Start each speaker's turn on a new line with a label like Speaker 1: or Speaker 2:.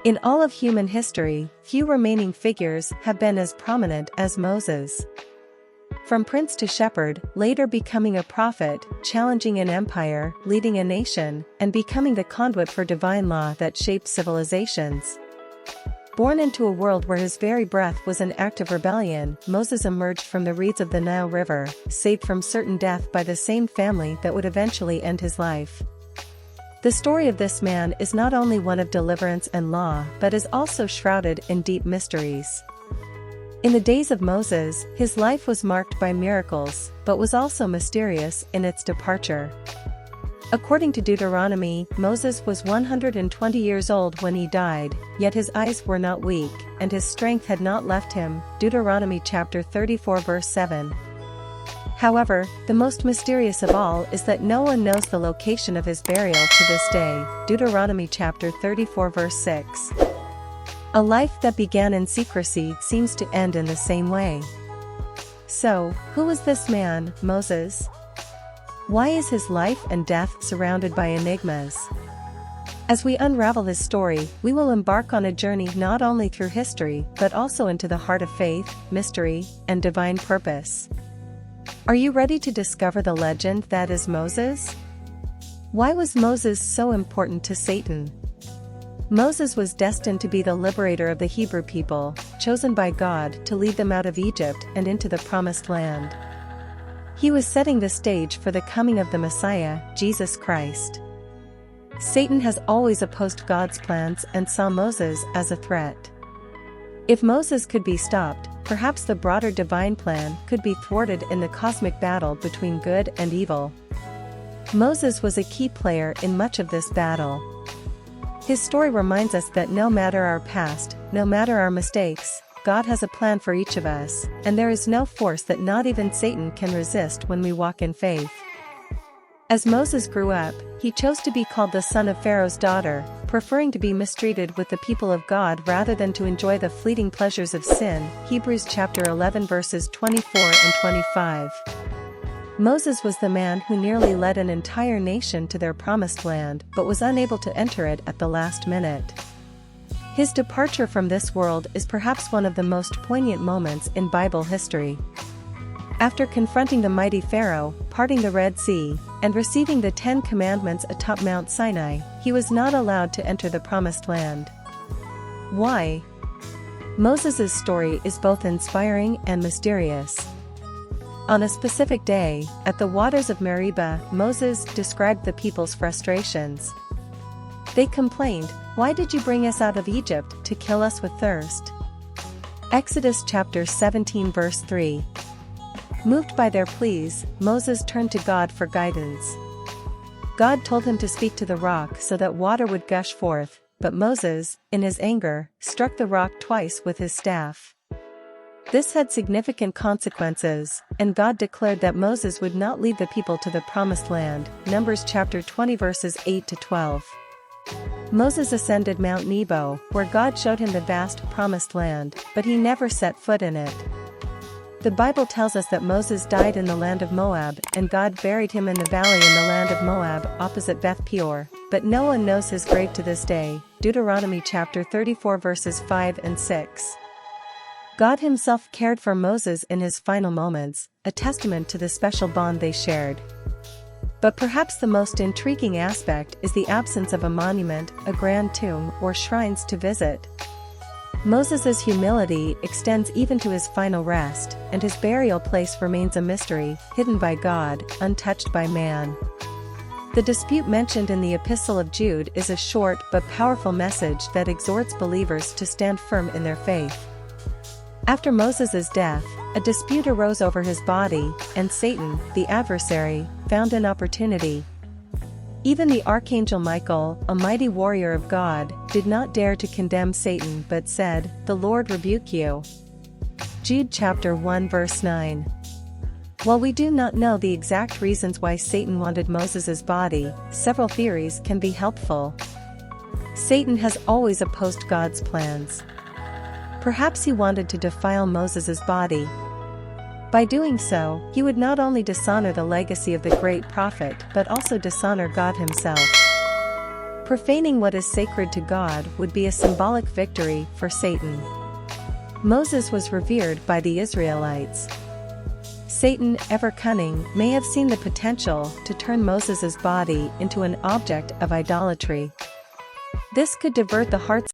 Speaker 1: In all of human history, few remaining figures have been as prominent as Moses. From prince to shepherd, later becoming a prophet, challenging an empire, leading a nation, and becoming the conduit for divine law that shaped civilizations. Born into a world where his very breath was an act of rebellion, Moses emerged from the reeds of the Nile River, saved from certain death by the same family that would eventually end his life. The story of this man is not only one of deliverance and law but is also shrouded in deep mysteries. In the days of Moses, his life was marked by miracles, but was also mysterious in its departure. According to Deuteronomy, Moses was 120 years old when he died, yet his eyes were not weak, and his strength had not left him. Deuteronomy chapter 34 verse 7. However, the most mysterious of all is that no one knows the location of his burial to this day. Deuteronomy chapter 34 verse 6. A life that began in secrecy seems to end in the same way. So, who was this man, Moses? Why is his life and death surrounded by enigmas? As we unravel his story, we will embark on a journey not only through history but also into the heart of faith, mystery, and divine purpose. Are you ready to discover the legend that is Moses? Why was Moses so important to Satan? Moses was destined to be the liberator of the Hebrew people, chosen by God to lead them out of Egypt and into the Promised Land. He was setting the stage for the coming of the Messiah, Jesus Christ. Satan has always opposed God's plans and saw Moses as a threat. If Moses could be stopped, perhaps the broader divine plan could be thwarted in the cosmic battle between good and evil. Moses was a key player in much of this battle. His story reminds us that no matter our past, no matter our mistakes, God has a plan for each of us, and there is no force that not even Satan can resist when we walk in faith. As Moses grew up, he chose to be called the son of Pharaoh's daughter, preferring to be mistreated with the people of God rather than to enjoy the fleeting pleasures of sin. Hebrews chapter 11 verses 24 and 25. Moses was the man who nearly led an entire nation to their promised land but was unable to enter it at the last minute. His departure from this world is perhaps one of the most poignant moments in Bible history. After confronting the mighty Pharaoh, parting the Red Sea, and receiving the 10 Commandments atop Mount Sinai, he was not allowed to enter the Promised Land. Why? Moses' story is both inspiring and mysterious. On a specific day, at the waters of Meribah, Moses described the people's frustrations. They complained, "Why did you bring us out of Egypt to kill us with thirst?" Exodus chapter 17 verse 3. Moved by their pleas, Moses turned to God for guidance. God told him to speak to the rock so that water would gush forth, but Moses, in his anger, struck the rock twice with his staff. This had significant consequences, and God declared that Moses would not lead the people to the Promised Land. Numbers chapter 20 verses 8 to 12. Moses ascended Mount Nebo, where God showed him the vast Promised Land, but he never set foot in it. The Bible tells us that Moses died in the land of Moab, and God buried him in the valley in the land of Moab, opposite Beth Peor, but no one knows his grave to this day. Deuteronomy chapter 34 verses 5 and 6. God himself cared for Moses in his final moments, a testament to the special bond they shared. But perhaps the most intriguing aspect is the absence of a monument, a grand tomb, or shrines to visit. Moses' humility extends even to his final rest, and his burial place remains a mystery, hidden by God, untouched by man. The dispute mentioned in the Epistle of Jude is a short but powerful message that exhorts believers to stand firm in their faith. After Moses' death, a dispute arose over his body, and Satan, the adversary, found an opportunity. Even the Archangel Michael, a mighty warrior of God, did not dare to condemn Satan but said, "The Lord rebuke you." Jude chapter 1 verse 9. While we do not know the exact reasons why Satan wanted Moses' body, several theories can be helpful. Satan has always opposed God's plans. Perhaps he wanted to defile Moses' body. By doing so, he would not only dishonor the legacy of the great prophet but also dishonor God himself. Profaning what is sacred to God would be a symbolic victory for Satan. Moses was revered by the Israelites. Satan, ever cunning, may have seen the potential to turn Moses' body into an object of idolatry. This could divert the hearts